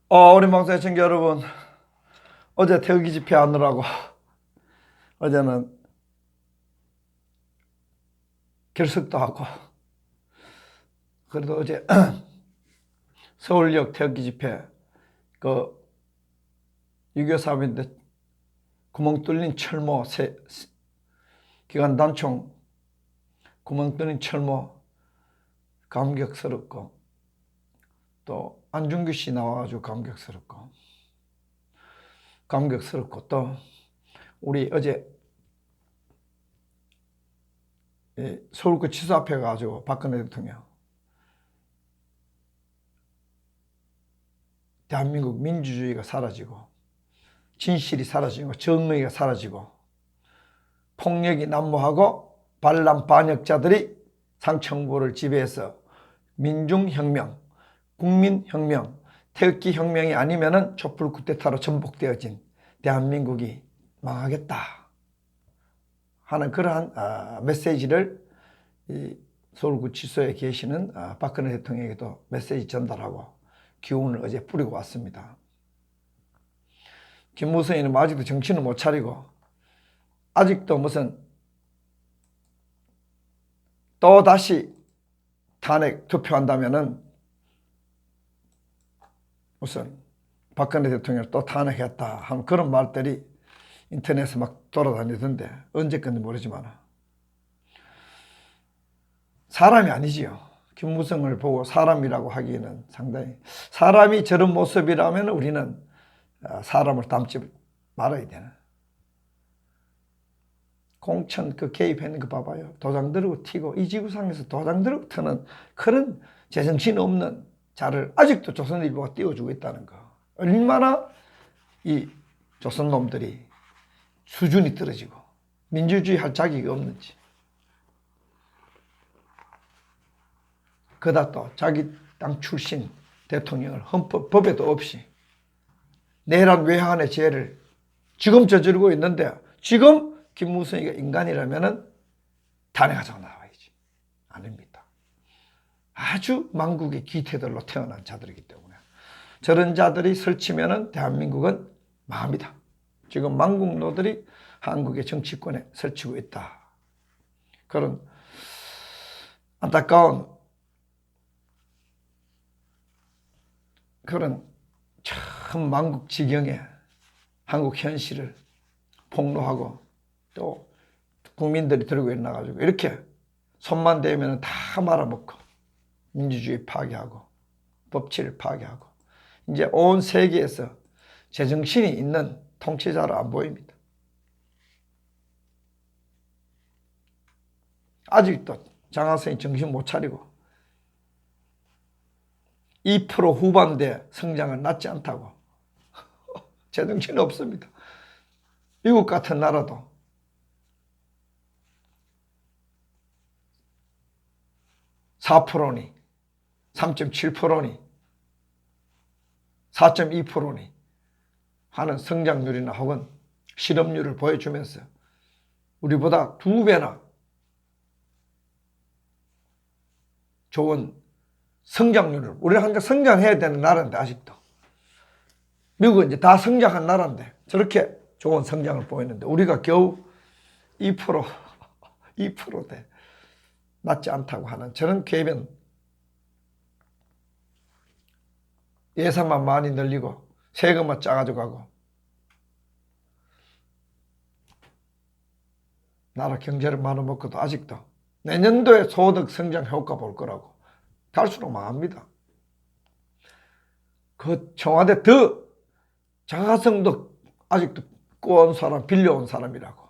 우리 방송 시청자 여러분, 어제 태극기 집회 하느라고 어제는 결석도 하고, 그래도 어제 서울역 태극기 집회, 6.25 사업인데 구멍 뚫린 철모, 기관 단총 구멍 뚫린 철모 감격스럽고, 또 안중규 씨 나와가지고 감격스럽고, 또 우리 어제 서울구 치수 앞에 가지고 박근혜 대통령 대한민국 민주주의가 사라지고 진실이 사라지고 정의가 사라지고 폭력이 난무하고 반란 반역자들이 상층부를 지배해서 민중혁명, 국민혁명, 태극기 혁명이 아니면은 촛불 쿠데타로 전복되어진 대한민국이 망하겠다 하는 그러한 메시지를 서울구치소에 계시는 박근혜 대통령에게도 메시지 전달하고 기운을 어제 뿌리고 왔습니다. 김무성이는 아직도 정신을 못 차리고 아직도 무슨 또 다시 탄핵 투표한다면은 무슨 박근혜 대통령을 또 탄핵했다 하는 그런 말들이 인터넷에 막 돌아다니던데 언제 건지 모르지만 사람이 아니지요. 김무성을 보고 사람이라고 하기에는 상당히, 사람이 저런 모습이라면 우리는 사람을 닮지 말아야 되나. 공천 개입했는 거 봐봐요. 도장 들고 튀고, 이 지구상에서 도장 들고 트는 그런 제정신 없는 자를 아직도 조선일보가 띄워주고 있다는 거. 얼마나 이 조선놈들이 수준이 떨어지고 민주주의 할 자격이 없는지. 그다 또 자기 땅 출신 대통령을 법에도 없이 내란 외환의 죄를 지금 저지르고 있는데, 지금 김무성이가 인간이라면 탄핵하자고 나와야지. 아닙니다. 아주 망국의 기태들로 태어난 자들이기 때문에 저런 자들이 설치면은 대한민국은 망합니다. 지금 망국노들이 한국의 정치권에 설치고 있다. 그런 안타까운 그런 참 망국지경에 한국 현실을 폭로하고 또 국민들이 들고 일어나가지고 이렇게 손만 대면 다 말아먹고 민주주의 파괴하고 법치를 파괴하고 이제 온 세계에서 제정신이 있는 통치자로 안 보입니다. 아직도 장하성이 정신 못 차리고 2% 후반대 성장은 낫지 않다고. 제정신이 없습니다. 미국 같은 나라도 4%니 3.7%니 4.2%니 하는 성장률이나 혹은 실업률을 보여주면서 우리보다 2배나 좋은 성장률을, 우리는 항상 성장해야 되는 나라인데 아직도 미국은 이제 다 성장한 나라인데 저렇게 좋은 성장을 보이는데 우리가 겨우 2%대 낫지 않다고 하는 저런 궤변, 예산만 많이 늘리고 세금만 작아져 가고 나라 경제를 말아먹고도 아직도 내년도에 소득 성장 효과 볼 거라고 갈수록 망합니다. 그 청와대 더 장하성도 아직도 꾸어온 사람, 빌려온 사람이라고.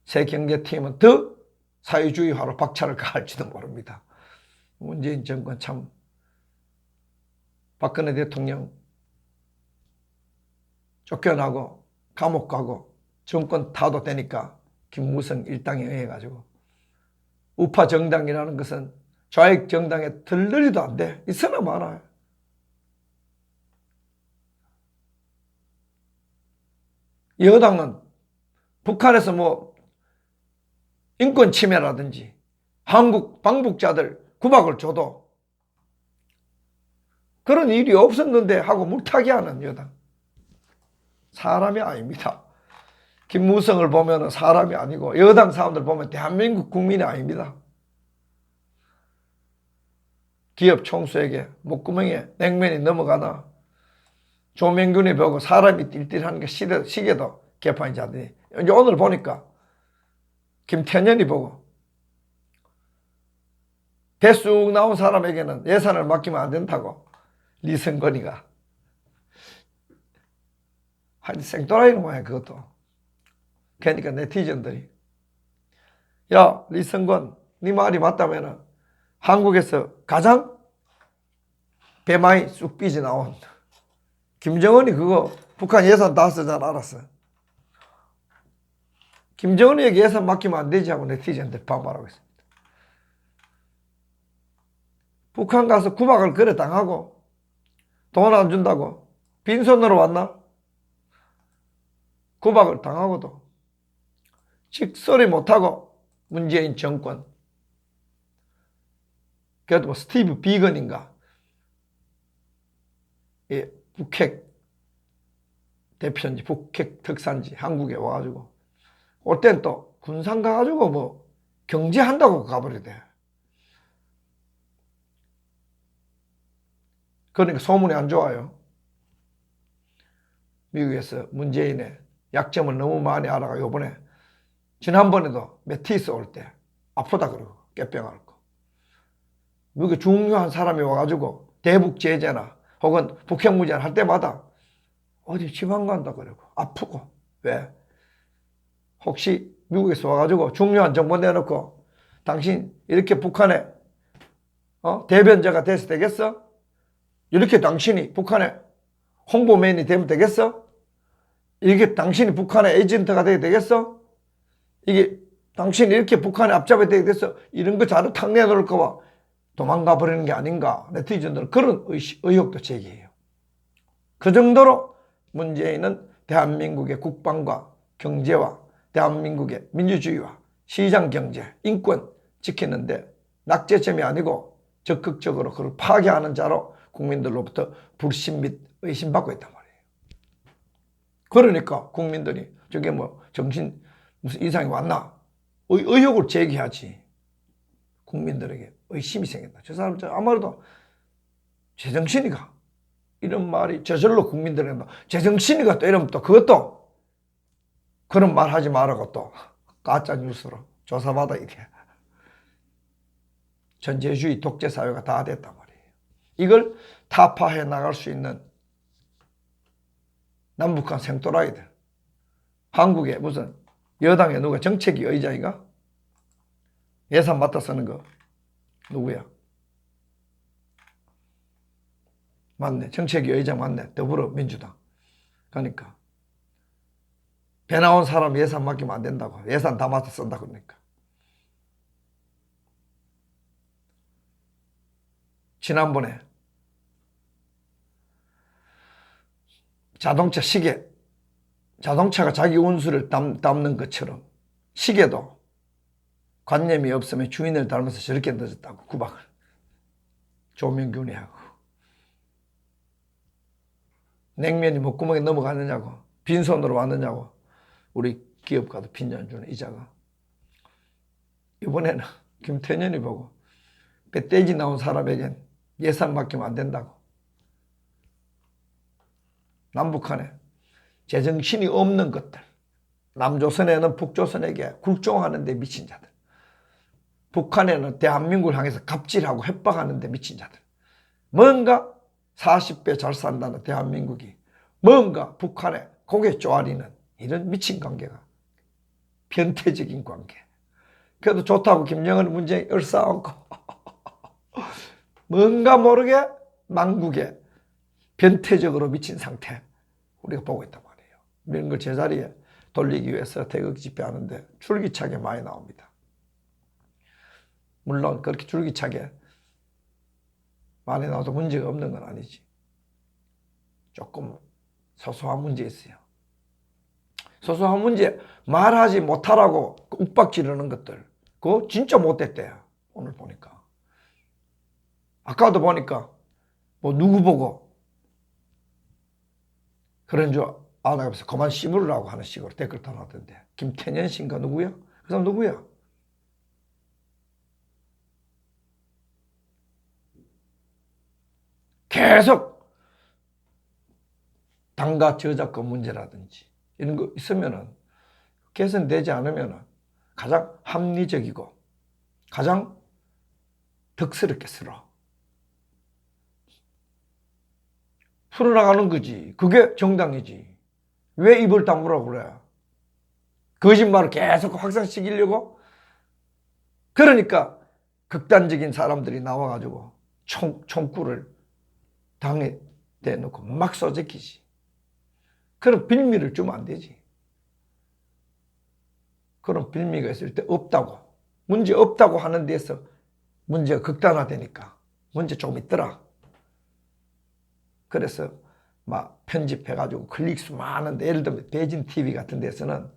새 경제팀은 더 사회주의화로 박차를 가할지도 모릅니다. 문재인 정권 참, 박근혜 대통령 쫓겨나고 감옥 가고 정권 타도 되니까 김무성 일당에 의해 가지고 우파 정당이라는 것은 좌익 정당에 들러리도 안 돼. 있으나 마나. 여당은 북한에서 뭐 인권 침해라든지 한국 방북자들 구박을 줘도 그런 일이 없었는데 하고 물타기하는 여당. 사람이 아닙니다. 김무성을 보면 사람이 아니고 여당 사람들 보면 대한민국 국민이 아닙니다. 기업 총수에게 목구멍에 냉면이 넘어가나 조명균이 보고 사람이 띨띨하는 게 시계도 개판이 자더니 이제 오늘 보니까 김태년이 보고 배 쑥 나온 사람에게는 예산을 맡기면 안 된다고 리성건이가 하여튼 생또라이는 거야 그것도. 그러니까 네티즌들이 야 리성건 네 말이 맞다면 한국에서 가장 배 많이 쑥 삐져나온 김정은이 그거 북한 예산 다 쓰잖아. 알았어. 김정은에게 예산 맡기면 안 되지 하고 네티즌들 반발하고 있습니다. 북한 가서 구박을 그래 당하고 돈 안 준다고 빈손으로 왔나? 구박을 당하고도 직소리 못하고 문재인 정권 그래도 뭐 스티브 비건인가 예, 북핵 대표인지 북핵 특사인지 한국에 와가지고 올 땐 또 군산 가가지고 뭐 경제한다고 가버리대. 그러니까 소문이 안 좋아요. 미국에서 문재인의 약점을 너무 많이 알아가 요번에 지난번에도 메티스 올 때 아프다 그러고 깨병 앓고 미국에 중요한 사람이 와가지고 대북 제재나 혹은 북핵 문제를 할 때마다 어디 지방 간다 그러고 아프고 왜? 혹시 미국에서 와가지고 중요한 정보 내놓고 당신 이렇게 북한에 대변자가 돼서 되겠어? 이렇게 당신이 북한에 홍보맨이 되면 되겠어? 이게 당신이 북한의 에이전트가 되게 되겠어? 이게 당신이 이렇게 북한에 앞잡이 되게 됐어? 이런 거 자료 탁 내놓을까 봐 도망가 버리는 게 아닌가. 네티즌들은 그런 의혹도 제기해요. 그 정도로 문재인은 대한민국의 국방과 경제와 대한민국의 민주주의와 시장경제, 인권 지키는데 낙제점이 아니고 적극적으로 그걸 파괴하는 자로 국민들로부터 불신 및 의심받고 있단 말이에요. 그러니까 국민들이 저게 뭐 정신 무슨 이상이 왔나? 의혹을 제기하지. 국민들에게 의심이 생긴다. 저 사람 아무래도 제정신이가 이런 말이 저절로 국민들에게 제정신이가 또 이러면 또 그것도 그런 말 하지 말라고 또 가짜 뉴스로 조사받아 이게 전제주의 독재 사회가 다 됐단 말이에요. 이걸 타파해 나갈 수 있는 남북한 생또라이들. 한국에 무슨 여당에 누가 정책위 의장인가? 예산 맡아 쓰는 거 누구야? 맞네. 정책위 의장 맞네. 더불어민주당. 그러니까 배 나온 사람 예산 맡기면 안 된다고. 예산 다 맡아 쓴다 그러니까. 지난번에 자동차 시계, 자동차가 자기 운수를 담는 것처럼 시계도 관념이 없으면 주인을 닮아서 저렇게 늦었다고 구박을 조명균이 하고 냉면이 목구멍에 넘어가느냐고 빈손으로 왔느냐고 우리 기업가도 핀잔 주는 이자가 이번에는 김태년이 보고 배떼지 나온 사람에겐 예산 맡기면 안 된다고 남북한에 제정신이 없는 것들 남조선에는 북조선에게 굴종하는 데 미친 자들 북한에는 대한민국을 향해서 갑질하고 협박하는 데 미친 자들 뭔가 40배 잘 산다는 대한민국이 뭔가 북한에 고개 쪼아리는 이런 미친 관계가 변태적인 관계 그래도 좋다고 김정은 문재인 얼싸안고 뭔가 모르게 망국에 변태적으로 미친 상태 우리가 보고 있단 말이에요. 이런 걸 제자리에 돌리기 위해서 대극 집회하는데 줄기차게 많이 나옵니다. 물론 그렇게 줄기차게 많이 나와도 문제가 없는 건 아니지. 조금 소소한 문제 있어요. 소소한 문제 말하지 못하라고 욱박지르는 것들 그거 진짜 못됐대요. 오늘 보니까. 아까도 보니까 뭐 누구 보고 그런 줄 알아가면서 그만 씹으라고 하는 식으로 댓글 달았던데. 김태년 씨인가 누구야? 그 사람 누구야? 계속 당가 저작권 문제라든지 이런 거 있으면은 개선되지 않으면은 가장 합리적이고 가장 덕스럽게 쓸어. 풀어나가는 거지. 그게 정당이지. 왜 입을 다물라고 그래? 거짓말을 계속 확산시키려고? 그러니까 극단적인 사람들이 나와가지고 총구를 당에 대놓고 막 쏘제끼지. 그런 빌미를 주면 안 되지. 그런 빌미가 있을 때 없다고. 문제 없다고 하는 데서 문제가 극단화되니까. 문제 조금 있더라. 그래서 막 편집해가지고 클릭수 많은데, 예를 들면 대진 TV 같은 데서는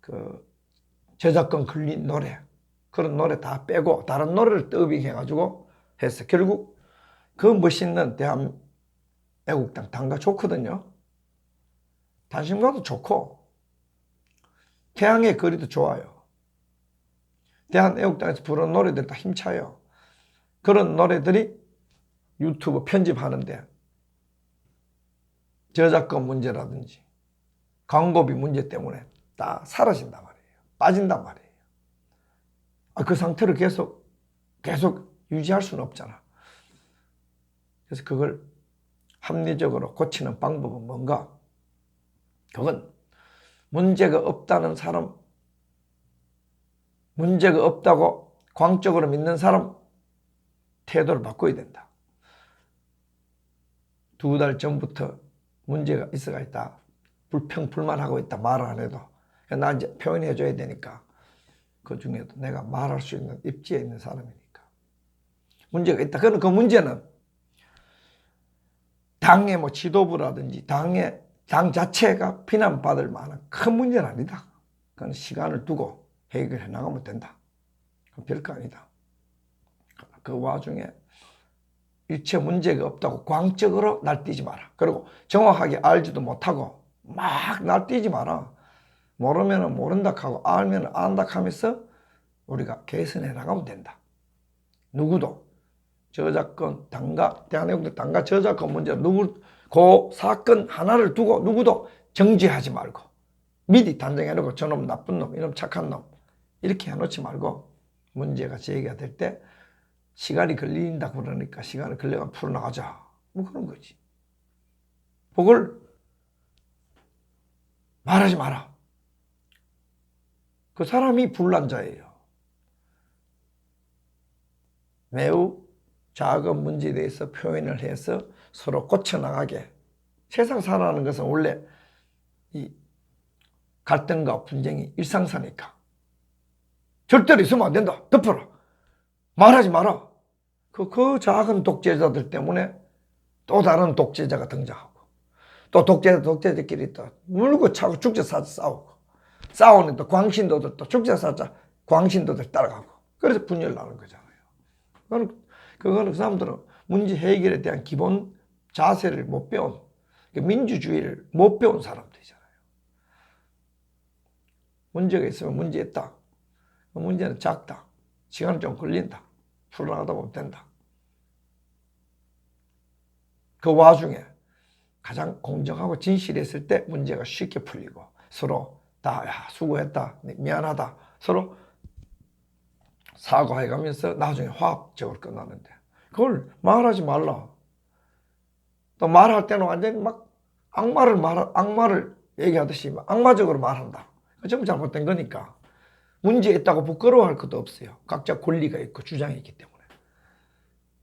그 저작권 걸린 노래, 그런 노래 다 빼고 다른 노래를 더빙해가지고 해서 결국 그 멋있는 대한애국당 당가 좋거든요. 단심과도 좋고 태양의 거리도 좋아요. 대한애국당에서 부르는 노래들 다 힘차요. 그런 노래들이 유튜브 편집하는데 저작권 문제라든지 광고비 문제 때문에 다 사라진단 말이에요. 빠진단 말이에요. 그 상태를 계속 유지할 수는 없잖아. 그래서 그걸 합리적으로 고치는 방법은 뭔가? 그건 문제가 없다는 사람, 문제가 없다고 광적으로 믿는 사람 태도를 바꿔야 된다. 2달 전부터 문제가 있어가 있다. 불평불만하고 있다. 말을 안 해도. 나 이제 표현해 줘야 되니까. 그 중에도 내가 말할 수 있는 입지에 있는 사람이니까. 문제가 있다. 그럼 그 문제는 당의 뭐 지도부라든지 당 자체가 비난받을 만한 큰 문제는 아니다. 그건 시간을 두고 해결해 나가면 된다. 그건 별거 아니다. 그 와중에 일체 문제가 없다고 광적으로 날뛰지 마라. 그리고 정확하게 알지도 못하고 막 날뛰지 마라. 모르면 모른다 하고 알면 안다 하면서 우리가 개선해 나가면 된다. 누구도 저작권 대한민국 당가 저작권 문제 그 사건 하나를 두고 누구도 정지하지 말고 미리 단정해놓고 저놈 나쁜 놈, 이놈 착한 놈 이렇게 해놓지 말고 문제가 제기가 될 때 시간이 걸린다 그러니까 시간을 걸려가 풀어나가자. 뭐 그런 거지. 그걸 말하지 마라. 그 사람이 불난자예요. 매우 작은 문제에 대해서 표현을 해서 서로 고쳐나가게. 세상 살아가는 것은 원래 이 갈등과 분쟁이 일상사니까. 절대로 있으면 안 된다. 덮어라. 말하지 마라. 그 작은 독재자들 때문에 또 다른 독재자가 등장하고 또 독재자들끼리 또 물고 차고 죽자사자 싸우고 싸우는 또 광신도들 또 죽자사자 광신도들 따라가고 그래서 분열 나는 거잖아요. 그거는 그 사람들은 문제 해결에 대한 기본 자세를 못 배운 민주주의를 못 배운 사람들이잖아요. 문제가 있으면 문제 있다. 문제는 작다. 시간은 좀 걸린다. 풀어나가다 보면 된다. 그 와중에 가장 공정하고 진실했을 때 문제가 쉽게 풀리고 서로 다 수고했다, 미안하다 서로 사과해가면서 나중에 화합적으로 끝나는데 그걸 말하지 말라. 또 말할 때는 완전히 막 악마를 얘기하듯이 악마적으로 말한다. 전부 잘못된 거니까 문제 있다고 부끄러워할 것도 없어요. 각자 권리가 있고 주장이 있기 때문에.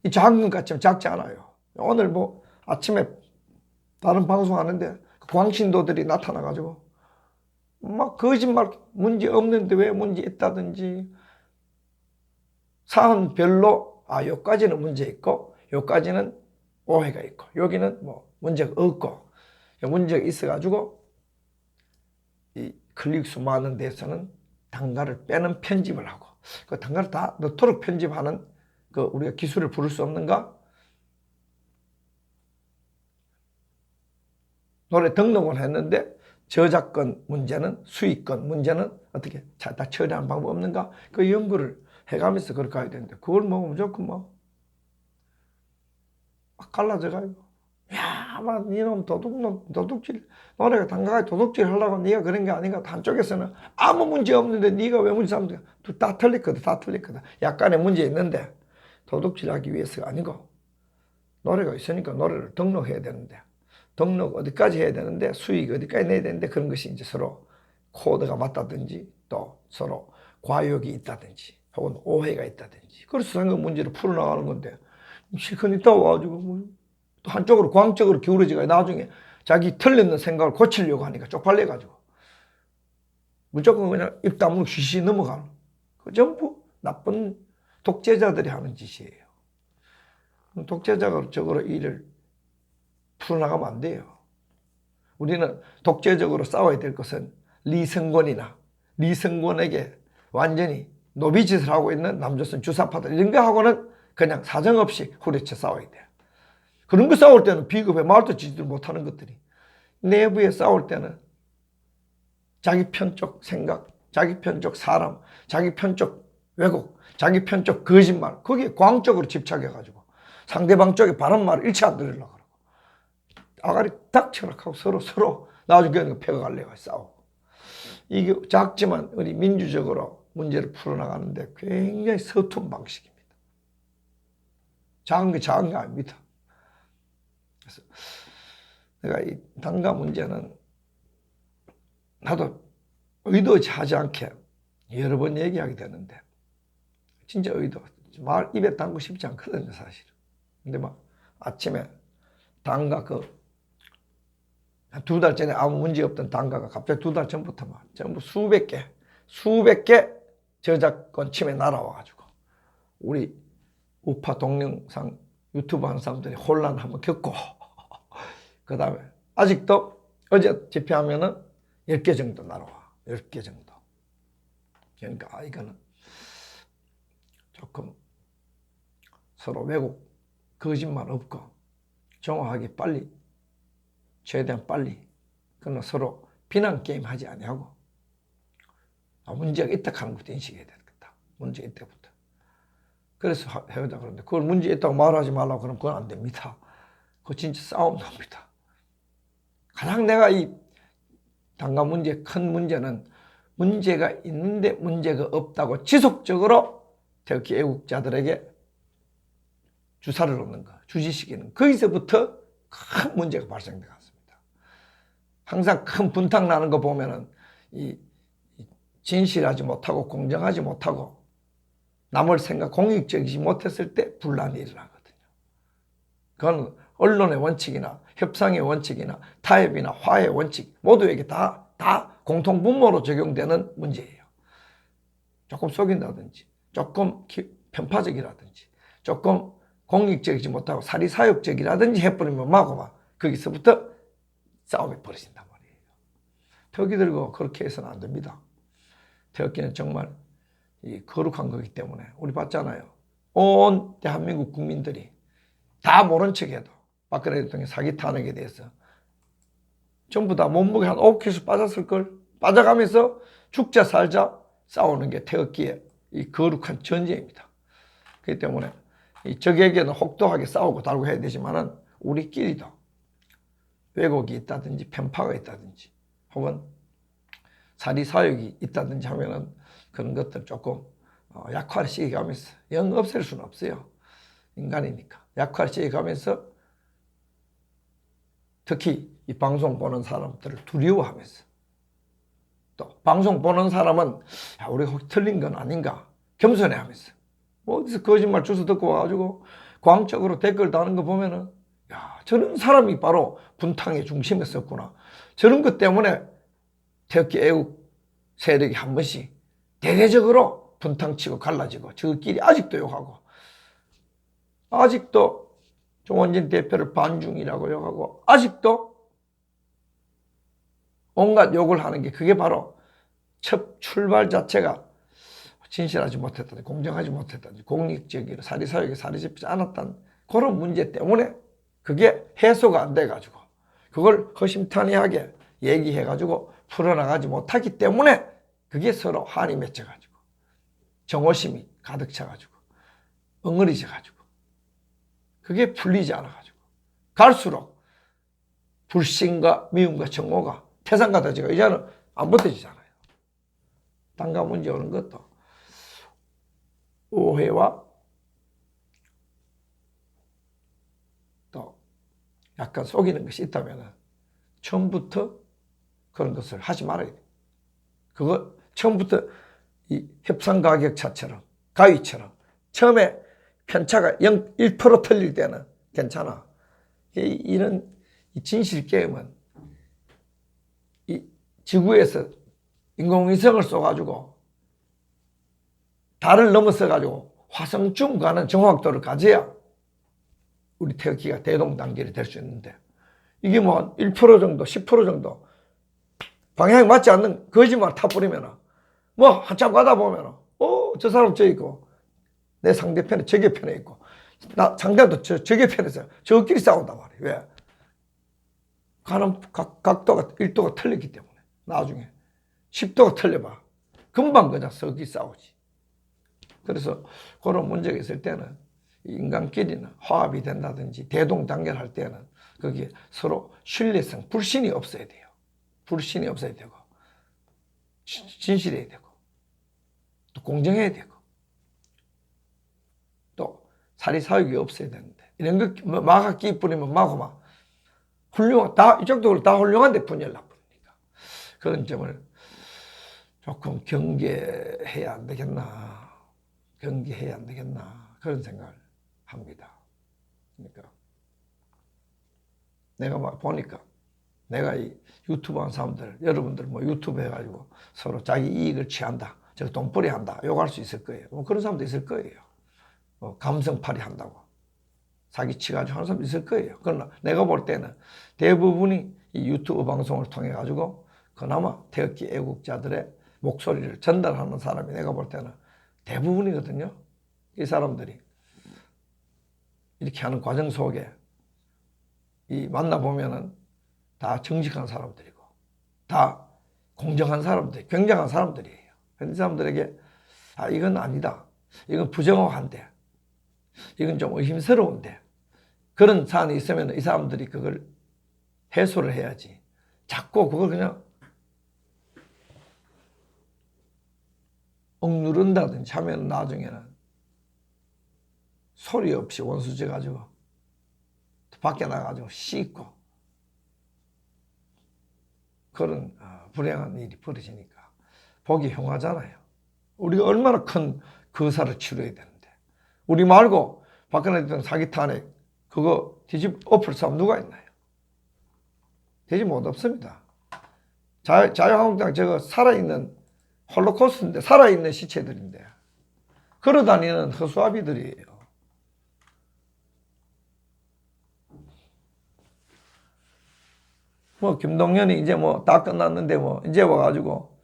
이 작은 것 같지만 작지 않아요. 오늘 뭐 아침에 다른 방송 하는데 광신도들이 나타나가지고 막 거짓말 문제 없는데 왜 문제 있다든지 사안별로 여기까지는 문제 있고 여기까지는 오해가 있고 여기는 뭐 문제가 없고 문제가 있어가지고 이 클릭수 많은 데서는 단가를 빼는 편집을 하고 그 단가를 다 넣도록 편집하는 그 우리가 기술을 부를 수 없는가? 노래 등록을 했는데 저작권 문제는 수익권 문제는 어떻게 다 처리하는 방법 없는가? 그 연구를 해가면서 그렇게 가야 되는데 그걸 뭐 무조건 뭐 막 갈라져 가지고 야, 막 니놈 도둑질 노래가 당당하게 도둑질 하려고 네가 그런 게 아닌가? 한쪽에서는 아무 문제 없는데 네가 왜 문제 삼는 거야? 다 틀렸거든, 다 틀렸거든. 약간의 문제 있는데 도둑질하기 위해서가 아니고 노래가 있으니까 노래를 등록해야 되는데 등록 어디까지 해야 되는데 수익 어디까지 내야 되는데 그런 것이 이제 서로 코드가 맞다든지 또 서로 과욕이 있다든지 혹은 오해가 있다든지 그래서 상금 문제를 풀어나가는 건데 실컷 있다 와가지고 또 한쪽으로 광적으로 기울어지가 나중에 자기 틀렸는 생각을 고치려고 하니까 쪽팔려가지고 무조건 그냥 입 다물고 쉬쉬 넘어가는 그 전부 나쁜 독재자들이 하는 짓이에요. 독재자적으로 일을 풀어나가면 안 돼요. 우리는 독재적으로 싸워야 될 것은 리성권에게 완전히 노비짓을 하고 있는 남조선 주사파들 이런 거 하고는 그냥 사정없이 후려쳐 싸워야 돼요. 그런 거 싸울 때는 비겁해 말도 지지도 못하는 것들이 내부에 싸울 때는 자기 편쪽 생각, 자기 편쪽 사람, 자기 편쪽 왜곡, 자기 편쪽 거짓말 거기에 광적으로 집착해가지고 상대방 쪽에 바른 말을 일치 안 들으려고 그러고 아가리 딱 철학하고 서로 나중에 패가갈래가 싸우고 이게 작지만 우리 민주적으로 문제를 풀어나가는데 굉장히 서툰 방식입니다. 작은 게 아닙니다. 그래서 내가 이 당가 문제는 나도 의도치 하지 않게 여러 번 얘기하게 되는데 진짜 말 입에 담고 싶지 않거든요 사실은. 근데 막 아침에 당가 한 2달 전에 아무 문제 없던 당가가 갑자기 2달 전부터 막 전부 수백 개 저작권 침해 날아와가지고 우리 우파 동영상 유튜브 하는 사람들이 혼란 한번 겪고 그 다음에 아직도 어제 집회하면은 10개 정도 날아와. 10개 정도. 그러니까 이거는 조금 서로 왜곡, 거짓말 없고 정확하게 빨리 최대한 빨리 그러나 서로 비난 게임 하지 아니하고 문제가 있다 하는 것도 인식해야 되겠다. 문제가 있다부터. 그래서 해보자 그러는데 그걸 문제 있다고 말하지 말라고 그러면 그건 안 됩니다. 그거 진짜 싸움 납니다. 가장 내가 이 당가 문제 큰 문제는 문제가 있는데 문제가 없다고 지속적으로 태극기 애국자들에게 주사를 놓는 거, 주지시키는 거기서부터 큰 문제가 발생돼 갔습니다. 항상 큰 분탕 나는 거 보면은 이 진실하지 못하고 공정하지 못하고 남을 생각 공익적이지 못했을 때 분란이 일어나거든요. 그건 언론의 원칙이나 협상의 원칙이나 타협이나 화해의 원칙 모두에게 다 공통분모로 적용되는 문제예요. 조금 속인다든지 조금 편파적이라든지 조금 공익적이지 못하고 사리사욕적이라든지 해버리면 마구막 거기서부터 싸움이 벌어진단 말이에요. 태극기 들고 그렇게 해서는 안 됩니다. 태극기는 정말 거룩한 거기 때문에 우리 봤잖아요. 온 대한민국 국민들이 다 모른 척해도 박근혜 대통령 사기 탄핵에 대해서 전부 다 몸무게 한 5kg 빠졌을걸 빠져가면서 죽자 살자 싸우는 게 태극기의 이 거룩한 전쟁입니다. 그렇기 때문에 적에게는 혹독하게 싸우고 달고 해야 되지만은 우리끼리도 왜곡이 있다든지 편파가 있다든지 혹은 사리사욕이 있다든지 하면은 그런 것들 조금 약화를 시켜가면서 영 없앨 수는 없어요. 인간이니까 약화를 시켜가면서 특히 이 방송 보는 사람들을 두려워하면서 또 방송 보는 사람은 우리가 혹 틀린 건 아닌가 겸손해하면서 어디서 거짓말 주워 듣고 와가지고 광적으로 댓글 다는 거 보면은 야 저런 사람이 바로 분탕의 중심에 섰구나. 저런 것 때문에 태극기 애국 세력이 한 번씩 대대적으로 분탕치고 갈라지고 저끼리 아직도 욕하고 아직도 조원진 대표를 반중이라고 욕하고 아직도 온갖 욕을 하는 게 그게 바로 첫 출발 자체가 진실하지 못했다든지 공정하지 못했다든지 공익적이로 사리사욕에 사리 잡히지 않았다는 그런 문제 때문에 그게 해소가 안 돼가지고 그걸 허심탄회하게 얘기해가지고 풀어나가지 못하기 때문에 그게 서로 한이 맺혀가지고 정오심이 가득 차가지고 엉어리져가지고 그게 풀리지 않아가지고 갈수록 불신과 미움과 정오가 태산 같아지고 이제는 안 버텨지잖아요. 단가 문제 오는 것도 오해와 또 약간 속이는 것이 있다면 처음부터 그런 것을 하지 말아야 돼요. 그거 처음부터 이 협상가격차처럼 가위처럼 처음에 편차가 1% 틀릴 때는 괜찮아. 이런 진실 게임은 이 지구에서 인공위성을 쏘가지고 달을 넘어서가지고 화성쯤 가는 정확도를 가져야 우리 태극기가 대동단결이 될 수 있는데 이게 뭐 1% 정도 10% 정도 방향이 맞지 않는 거짓말 타버리면은 뭐 한참 가다 보면은 저 사람 저 있고 내 상대편은 저기 편에 있고 나 상대도 저기 편에서 저끼리 싸운단 말이에요. 왜? 가는 각도가 1도가 틀렸기 때문에 나중에 10도가 틀려봐 금방 그냥 서기 싸우지. 그래서 그런 문제가 있을 때는 인간끼리는 화합이 된다든지 대동단결할 때는 거기에 서로 신뢰성, 불신이 없어야 돼요. 불신이 없어야 되고 진실해야 되고 또 공정해야 되고 또 사리사욕이 없어야 되는데 이런 거 마가 끼 뿌리면 마고만 훌륭한 이쪽도 다 훌륭한데 분열 나쁘니까 그런 점을 조금 경계해야 안 되겠나 그런 생각을 합니다. 그러니까 내가 막 보니까 내가 이 유튜브 하는 사람들 여러분들 뭐 유튜브 해가지고 서로 자기 이익을 취한다 저 돈벌이 한다 욕할 수 있을 거예요. 뭐 그런 사람도 있을 거예요. 뭐 감성팔이 한다고 사기치가지고 하는 사람도 있을 거예요. 그러나 내가 볼 때는 대부분이 이 유튜브 방송을 통해 가지고 그나마 태극기 애국자들의 목소리를 전달하는 사람이 내가 볼 때는 대부분이거든요. 이 사람들이 이렇게 하는 과정 속에 이 만나보면은 다 정직한 사람들이고 다 공정한 사람들, 굉장한 사람들이에요. 그런 사람들에게 이건 아니다. 이건 부정확한데 이건 좀 의심스러운데 그런 사안이 있으면 이 사람들이 그걸 해소를 해야지. 자꾸 그걸 그냥 억누른다든지 하면 나중에는 소리 없이 원수져 가지고 밖에 나가가지고 씻고 그런 불행한 일이 벌어지니까 보기 흉하잖아요. 우리가 얼마나 큰 거사를 치러야 되는데 우리 말고 박근혜 대통령 사기 탄핵 그거 엎을 사람 누가 있나요? 되지 못 없습니다. 자유한국당 저거 살아있는 홀로코스트인데 살아있는 시체들인데 걸어다니는 허수아비들이에요. 뭐 김동연이 이제 뭐 다 끝났는데 뭐 이제 와가지고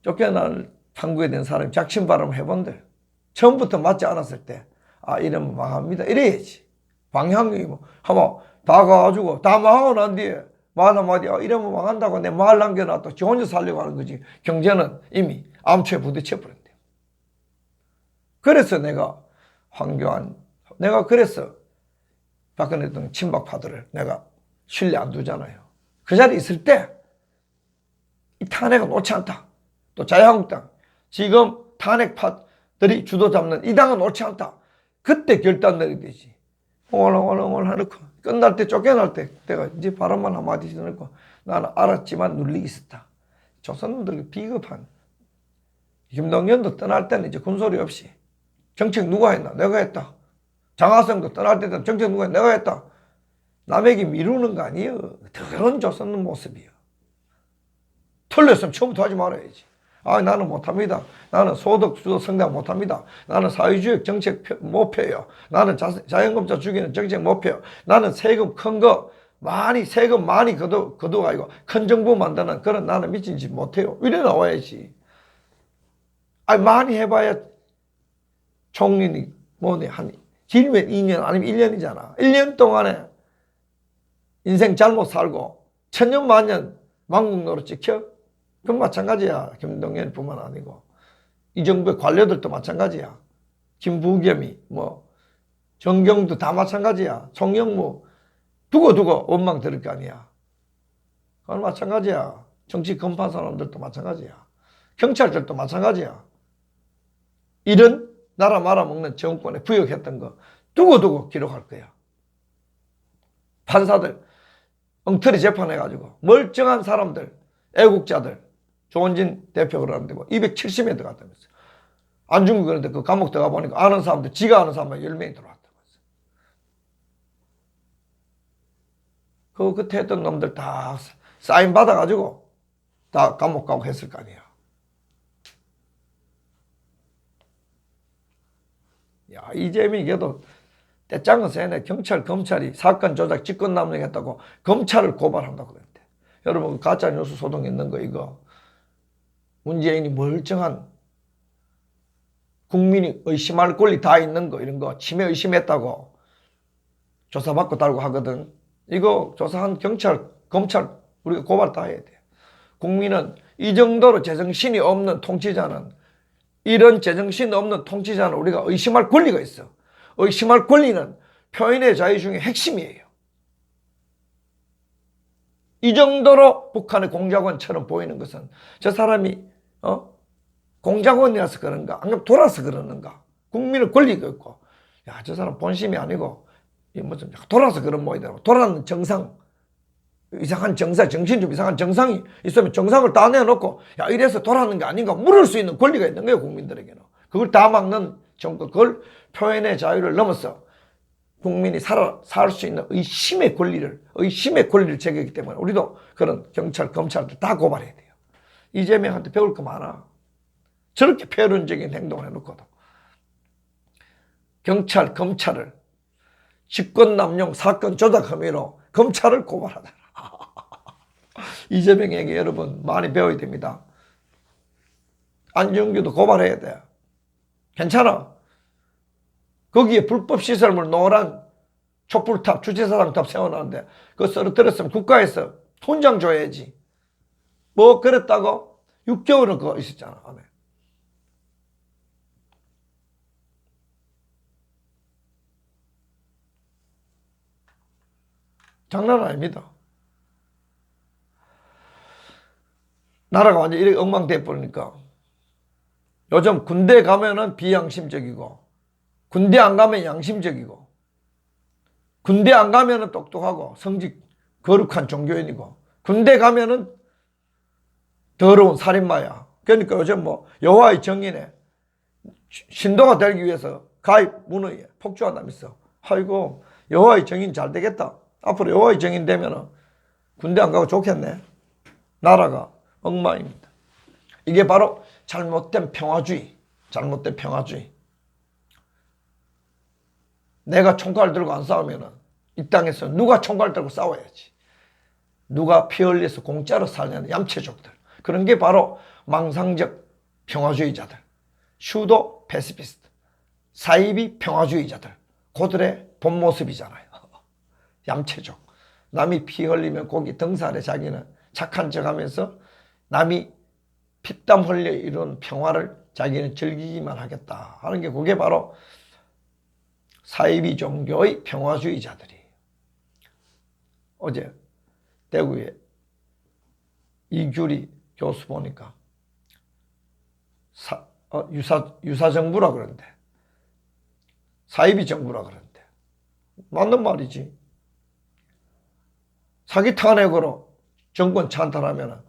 쫓겨날 판국에 된 사람이 작심발언을 해본대. 처음부터 맞지 않았을 때 이러면 망합니다 이래야지. 방향이 뭐 한번 다 가가지고 다 망하고 난 뒤에 말 한마디 이러면 망한다고 내 말 남겨놨다 지 혼자 살려고 하는 거지. 경제는 이미 암초에 부딪혀 버린대요. 그래서 내가 내가 그래서 박근혜 대통령 친박파들을 내가 신뢰 안 두잖아요. 그 자리에 있을 때 이 탄핵은 옳지 않다. 또 자유한국당 지금 탄핵파들이 주도 잡는 이 당은 옳지 않다. 그때 결단 내리야 되지. 옹얼옹얼 해놓고 끝날 때 쫓겨날 때 내가 이제 바람만 한마디 해놓고 나는 알았지만 눌리 있었다. 조선놈들 비겁한 김동연도 떠날 때는 이제 군소리 없이 정책 누가 했나? 내가 했다. 장하성도 떠날 때는 정책 누가 했나? 내가 했다. 남에게 미루는 거 아니에요. 그런 조선놈 모습이에요. 틀렸으면 처음부터 하지 말아야지. 나는 못합니다. 나는 소득주도 성장 못합니다. 나는 사회주의 정책 못 펴요. 나는 자영업자 죽이는 정책 못 펴요. 나는 세금 큰 거 세금 많이 거둬가지고 큰 정부 만드는 그런 나는 미친 짓 못해요. 이래 나와야지. 많이 해봐야 총리니 뭐니 길면 2년 아니면 1년이잖아. 1년 동안에 인생 잘못 살고 천년만년 망국노릇 찍혀? 그건 마찬가지야. 김동연뿐만 아니고 이 정부의 관료들도 마찬가지야. 김부겸이 뭐 정경도 다 마찬가지야. 송영무 두고 원망 들을 거 아니야. 그건 마찬가지야. 정치 검판 사람들도 마찬가지야. 경찰들도 마찬가지야. 이런 나라 말아먹는 정권에 부역했던 거 두고 기록할 거야. 판사들 엉터리 재판해가지고 멀쩡한 사람들, 애국자들, 조원진 대표 그러는데 뭐 270명 들어갔다면서. 안중근 그런데 그 감옥 들어가 보니까 아는 사람들, 지가 아는 사람만 10명이 들어왔다면서. 그때 했던 놈들 다 사인 받아가지고 다 감옥 가고 했을 거 아니야. 야, 이재명이 걔도 떼짱은 세네. 경찰, 검찰이 사건 조작, 직권남용 했다고 검찰을 고발한다고 그랬대. 여러분, 가짜뉴스 소동했는 거 이거. 문재인이 멀쩡한 국민이 의심할 권리 다 있는 거 이런 거 치매 의심했다고 조사받고 달고 하거든. 이거 조사한 경찰, 검찰 우리가 고발 다 해야 돼. 국민은 이 정도로 제정신이 없는 통치자는 이런 제정신 없는 통치자는 우리가 의심할 권리가 있어. 의심할 권리는 표현의 자유 중에 핵심이에요. 이 정도로 북한의 공작원처럼 보이는 것은 저 사람이 공작원이라서 그런가? 아니면 돌아서 그러는가? 국민의 권리가 있고 야, 저 사람 본심이 아니고 좀 돌아서 그런 모양이더라고. 돌아는 정상, 이상한 정상, 정신 좀 이상한 정상이 있으면 정상을 다 내놓고 야, 이래서 돌아는 게 아닌가 물을 수 있는 권리가 있는 거예요, 국민들에게는. 그걸 다 막는 정권, 그걸 표현의 자유를 넘어서 국민이 살 수 있는 의심의 권리를 제기하기 때문에 우리도 그런 경찰, 검찰들 다 고발해야 돼요. 이재명한테 배울 거 많아. 저렇게 폐륜적인 행동을 해놓고도. 경찰, 검찰을 직권남용 사건 조작 혐의로 검찰을 고발하더라. 이재명에게 여러분 많이 배워야 됩니다. 안정규도 고발해야 돼. 괜찮아. 거기에 불법 시설물 노란 촛불탑, 주차장탑 세워놨는데 그거 쓰러뜨렸으면 국가에서 훈장 줘야지. 뭐 그랬다고 6개월은 그거 있었잖아. 안에. 장난 아닙니다. 나라가 완전 이렇게 엉망돼 버리니까 요즘 군대 가면은 비양심적이고 군대 안 가면 양심적이고 군대 안 가면은 똑똑하고 성직 거룩한 종교인이고 군대 가면은 더러운 살인마야. 그러니까 요즘 뭐 여호와의 정인에 신도가 되기 위해서 가입 문의에 폭주한다면서. 아이고 여호와의 정인 잘 되겠다. 앞으로 여호와의 정인 되면은 군대 안 가고 좋겠네. 나라가 엉망입니다. 이게 바로 잘못된 평화주의. 내가 총칼 들고 안 싸우면은 이 땅에서 누가 총칼 들고 싸워야지. 누가 피 흘려서 공짜로 살려는 얌체족들. 그런 게 바로 망상적 평화주의자들. 슈도 패시피스트. 사이비 평화주의자들. 그들의 본 모습이잖아요. 얌체족. 남이 피 흘리면 거기 등살에 자기는 착한 척하면서 남이 피땀 흘려 이룬 평화를 자기는 즐기기만 하겠다 하는 게 그게 바로 사이비 종교의 평화주의자들이에요. 어제 대구에 이규리 교수 보니까 유사정부라 그러는데 사이비 정부라 그러는데 맞는 말이지. 사기 탄핵으로 정권 찬탈하면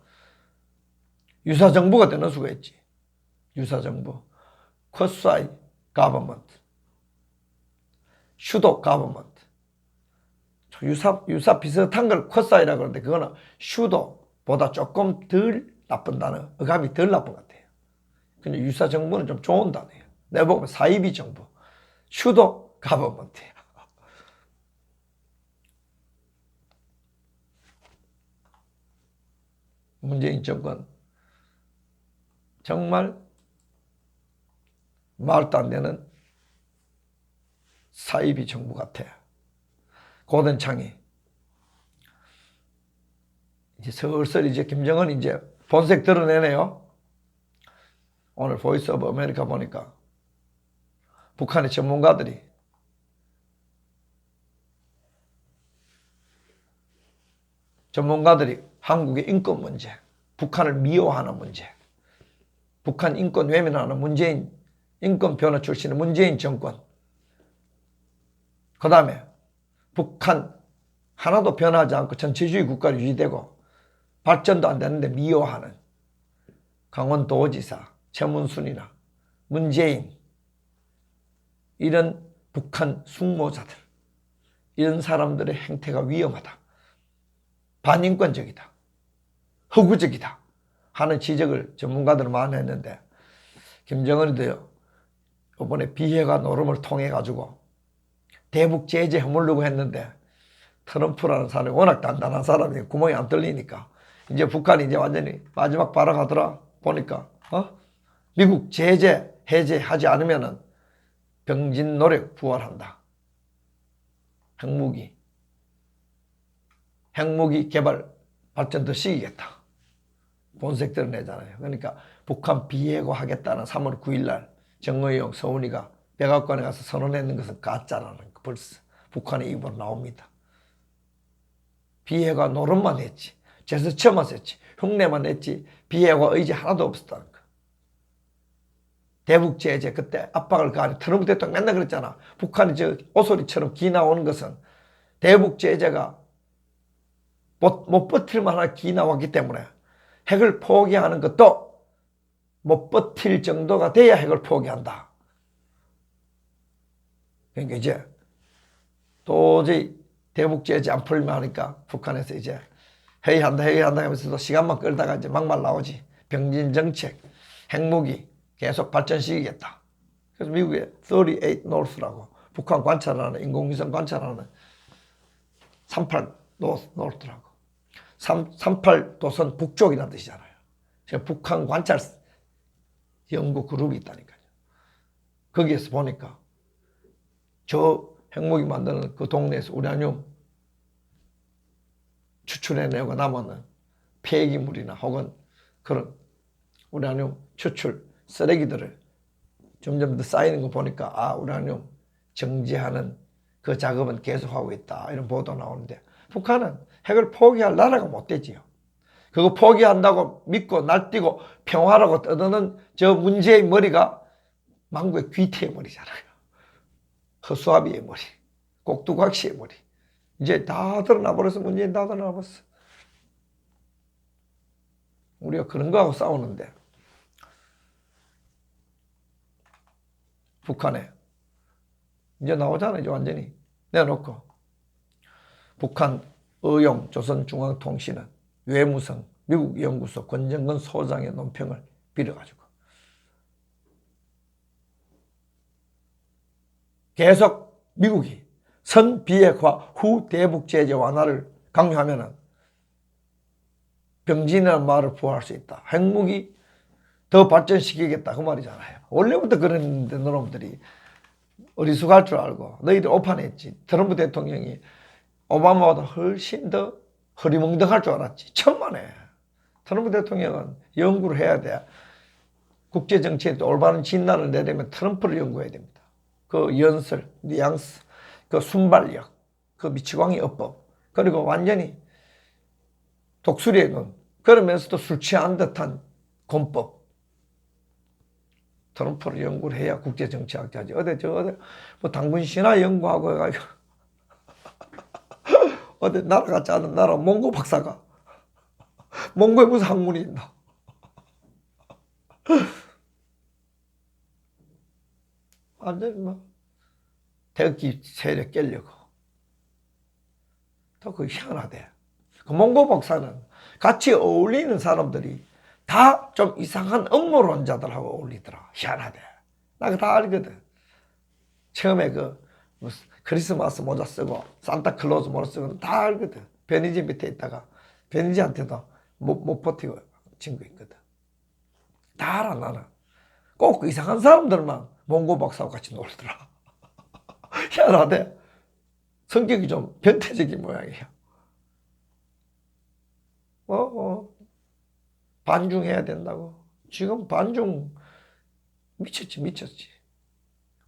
유사정부가 되는 수가 있지. 유사정부. 쿼사이 가버먼트. 슈도 가버먼트. 유사 비슷한 걸 쿼사이라 그러는데 그거는 슈도보다 조금 덜 나쁜 단어, 어감이 덜 나쁜 것 같아요. 근데 유사정부는 좀 좋은 단어예요. 내가 보면 사이비 정부. 슈도 가버먼트예요. 문재인 정권 정말 말도 안 되는 사이비 정부 같아. 고든창이 이제 슬슬 이제 김정은이 이제 본색 드러내네요. 오늘 보이스 오브 아메리카 보니까 북한의 전문가들이 한국의 인권 문제, 북한을 미워하는 문제, 북한 인권 외면하는 문재인 인권 변호 출신의 문재인 정권, 그 다음에 북한 하나도 변하지 않고 전체주의 국가로 유지되고 발전도 안 되는데 미워하는 강원도지사, 최문순이나 문재인, 이런 북한 숙모자들, 이런 사람들의 행태가 위험하다, 반인권적이다, 허구적이다 하는 지적을 전문가들은 많이 했는데, 김정은이도요 이번에 비핵화 노름을 통해 가지고 대북 제재 허물려고 했는데, 트럼프라는 사람이 워낙 단단한 사람이 구멍이 안 뚫리니까 이제 북한이 이제 완전히 마지막 발악하더라. 보니까 미국 제재 해제하지 않으면은 병진 노력 부활한다. 핵무기 개발 발전 더 시키겠다. 본색 드러내잖아요. 그러니까 북한 비핵화 하겠다는 3월 9일 날 정의용, 서훈이가 백악관에 가서 선언했는 것은 가짜라는 거 벌써 북한의 입으로 나옵니다. 비핵화 노름만 했지, 제스처만 했지, 흉내만 냈지 비핵화 의지 하나도 없었다는 거. 대북 제재 그때 압박을 가하니 트럼프 대통령 맨날 그랬잖아. 북한이 저 오소리처럼 기 나오는 것은 대북 제재가 못 버틸 만한 기 나왔기 때문에 핵을 포기하는 것도 못 버틸 정도가 돼야 핵을 포기한다. 그러니까 이제 도저히 대북 제재 안 풀면 하니까 북한에서 이제 회의한다 하면서도 시간만 끌다가 이제 막말 나오지. 병진 정책, 핵무기 계속 발전시키겠다. 그래서 미국의 38 North라고 북한 관찰하는, 인공위성 관찰하는 38 North라고. 38도선 북쪽이라는 뜻이잖아요. 북한 관찰 연구 그룹이 있다니까요. 거기에서 보니까 저 핵무기 만드는 그 동네에서 우라늄 추출해내고 남은 폐기물이나 혹은 그런 우라늄 추출 쓰레기들을 점점 더 쌓이는 거 보니까 우라늄 정지하는 그 작업은 계속하고 있다, 이런 보도 나오는데, 북한은 핵을 포기할 나라가 못 되지요. 그거 포기한다고 믿고 날뛰고 평화라고 떠드는 저 문재인 머리가 망구의 귀태의 머리잖아요. 허수아비의 머리, 꼭두각시의 머리. 이제 다 드러나 버렸어. 문재인 다 드러나 버렸어. 우리가 그런 거하고 싸우는데, 북한에 이제 나오잖아요. 이제 완전히 내놓고. 북한 의용 조선중앙통신은 외무성 미국 연구소 권정근 소장의 논평을 빌어가지고 계속 미국이 선비핵화 후 대북 제재 완화를 강요하면은 병진이라는 말을 부활할 수 있다. 핵무기 더 발전시키겠다, 그 말이잖아요. 원래부터 그랬는데 너놈들이 어리숙할 줄 알고 너희들 오판했지. 트럼프 대통령이 오바마보다 훨씬 더 허리멍덩할 줄 알았지. 천만에. 트럼프 대통령은 연구를 해야 돼. 국제정치에 올바른 진단을 내려면 트럼프를 연구해야 됩니다. 그 연설, 뉘앙스, 그 순발력, 그 미치광이 어법, 그리고 완전히 독수리의 눈, 그러면서도 술 취한 듯한 권법. 트럼프를 연구를 해야 국제정치학자지. 어디 뭐 당군 신화 연구하고 해가지고 어디 나라 같지 않은 나라 몽고 박사가 몽고에 무슨 학문이 있나? 완전히 뭐 태극기 세력 깨려고. 또 그게 희한하대. 그 몽고 박사는 같이 어울리는 사람들이 다 좀 이상한 음모론자들하고 어울리더라. 희한하대. 나 그거 다 알거든. 처음에 그 무슨 크리스마스 모자 쓰고 산타클로즈 모자 쓰고 다 알거든. 베니지 밑에 있다가 베니지한테도 못 버티고 친구 있거든. 다 알아. 나는 꼭 그 이상한 사람들만 몽고 박사하고 같이 놀더라. 희한하대. 성격이 좀 변태적인 모양이야. 반중해야 된다고. 지금 반중 미쳤지.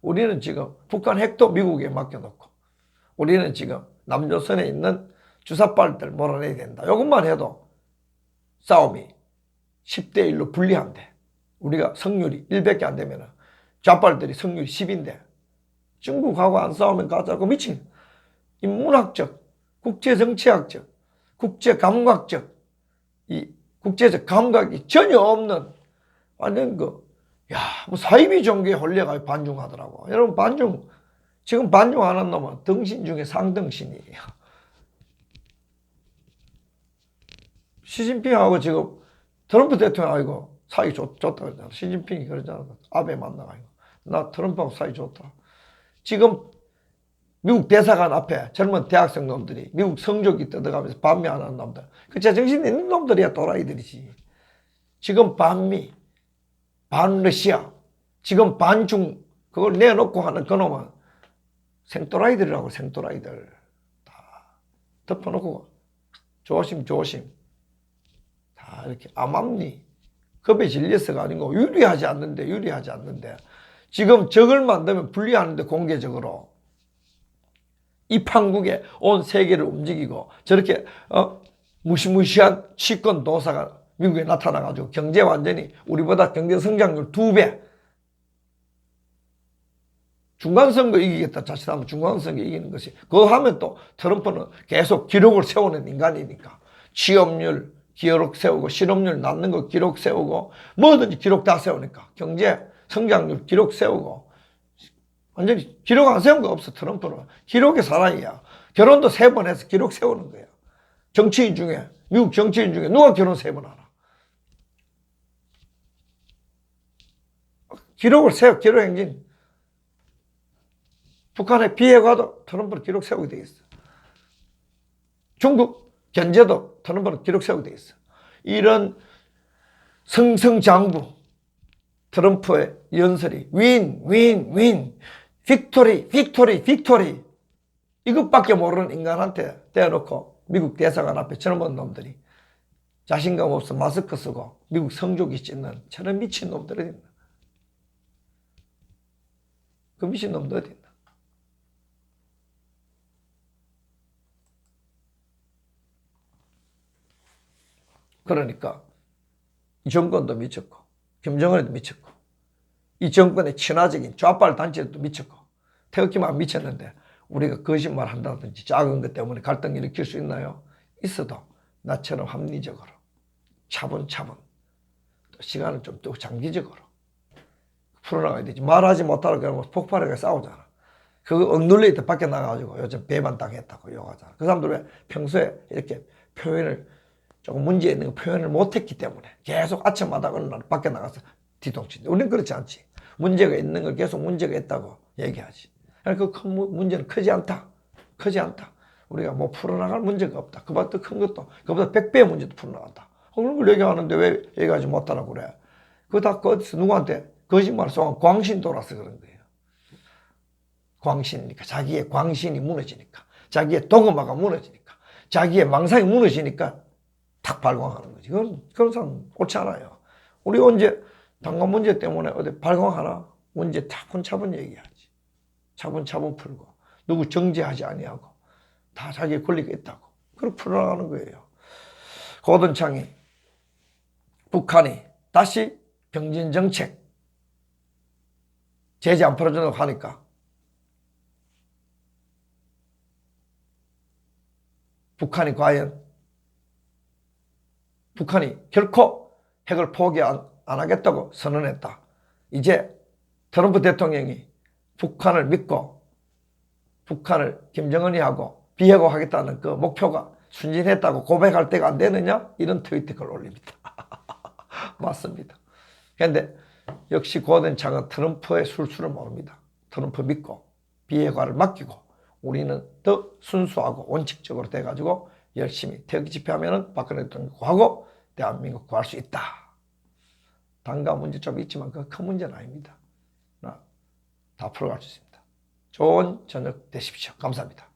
우리는 지금 북한 핵도 미국에 맡겨놓고 우리는 지금 남조선에 있는 주사빨들 몰아내야 된다. 이것만 해도 싸움이 10대 1로 불리한데 우리가 성률이 1밖에 안 되면 좌빨들이 성률이 10인데 중국하고 안 싸우면 가자고 미친 인문학적, 국제정치학적, 국제감각적 이 국제적 감각이 전혀 없는 완전 뭐 사이비 종교에 홀려가 반중하더라고. 여러분 지금 반중하는 놈은 등신 중에 상등신이에요. 시진핑하고 지금 트럼프 대통령하고 사이 좋다 그러잖아. 시진핑이 그러잖아. 아베 만나가지고 나 트럼프하고 사이 좋다. 지금 미국 대사관 앞에 젊은 대학생 놈들이 미국 성조기 뜯어가면서 반미하는 놈들. 그 제정신이 있는 놈들이야 또라이들이지. 지금 반미, 반러시아, 지금 반중 그걸 내놓고 하는 그놈은 생또라이들이라고. 생또라이들 다 덮어놓고 조심 다 이렇게 암암리 겁에 질려서가 아니고 유리하지 않는데 지금 적을 만들면 불리하는데 공개적으로 이 판국에 온 세계를 움직이고 저렇게 무시무시한 치권 도사가 미국에 나타나가지고 경제 완전히 우리보다 경제 성장률 2배 중간선거 이기겠다 자칫하면 중간선거 이기는 것이 그거 하면 또 트럼프는 계속 기록을 세우는 인간이니까 취업률 기록 세우고 실업률 낮는 거 기록 세우고 뭐든지 기록 다 세우니까 경제 성장률 기록 세우고 완전히 기록 안 세운 거 없어. 트럼프는 기록의 사나이야. 결혼도 3번 해서 기록 세우는 거야. 정치인 중에 미국 정치인 중에 누가 결혼 3번 하나. 기록을 세워. 기록 행진. 북한에 비핵화도 트럼프는 기록 세우게 돼 있어. 중국 견제도 트럼프는 기록 세우게 돼 있어. 이런 승승장구 트럼프의 연설이 윈 빅토리 이것밖에 모르는 인간한테 떼어놓고 미국 대사관 앞에 젊은 놈들이 자신감 없어 마스크 쓰고 미국 성조기 찢는 저런 미친 놈들 어디 있나. 그 미친 놈들 어디 있나. 그러니까 이 정권도 미쳤고 김정은도 미쳤고 이 정권의 친화적인 좌빨 단체도 미쳤고 태극기만 미쳤는데 우리가 거짓말 한다든지 작은 것 때문에 갈등 일으킬 수 있나요? 있어도 나처럼 합리적으로 차분차분 또 시간을 좀 또 장기적으로 풀어나가야 되지. 말하지 못하라 그러면 폭발하게 싸우잖아. 그거 억눌려 있다 밖에 나가가지고 요즘 배만 당했다고 욕하잖아. 그 사람들 왜 평소에 이렇게 표현을 조금 문제 있는 거 표현을 못했기 때문에 계속 아침마다 어느 날 밖에 나가서 뒤통치는데 우리는 그렇지 않지. 문제가 있는 걸 계속 문제가 있다고 얘기하지. 그 큰 문제는 크지 않다. 우리가 뭐 풀어나갈 문제가 없다. 그보다 더 큰 것도 그보다 100배의 문제도 풀어나간다. 그런 걸 얘기하는데 왜 얘기하지 못하라고 그래. 그거 다 어디서 누구한테 거짓말을 쏘아 광신 돌아서 그런 거예요. 광신이니까 자기의 광신이 무너지니까 자기의 도그마가 무너지니까 자기의 망상이 무너지니까 탁 발광하는 거지. 그런 사람 옳지 않아요. 우리 언제 당관 문제 때문에 어디 발광하나? 문제 차분차분 얘기하지. 차분차분 풀고 누구 정죄하지 아니하고 다 자기의 권리가 있다고 그렇게 풀어나가는 거예요. 고든창이 북한이 다시 병진정책 제재 안 풀어준다고 하니까 북한이 과연 결코 핵을 포기 안 하겠다고 선언했다. 이제 트럼프 대통령이 북한을 믿고 북한을 김정은이 하고 비핵화하겠다는 그 목표가 순진했다고 고백할 때가 안 되느냐? 이런 트위터를 올립니다. 맞습니다. 그런데 역시 고든창은 트럼프의 술수를 모릅니다. 트럼프 믿고 비핵화를 맡기고 우리는 더 순수하고 원칙적으로 돼가지고 열심히 태극기 집회하면은 박근혜 대통령 구하고 대한민국 구할 수 있다. 단가 문제 좀 있지만 그 큰 문제는 아닙니다. 다 풀어갈 수 있습니다. 좋은 저녁 되십시오. 감사합니다.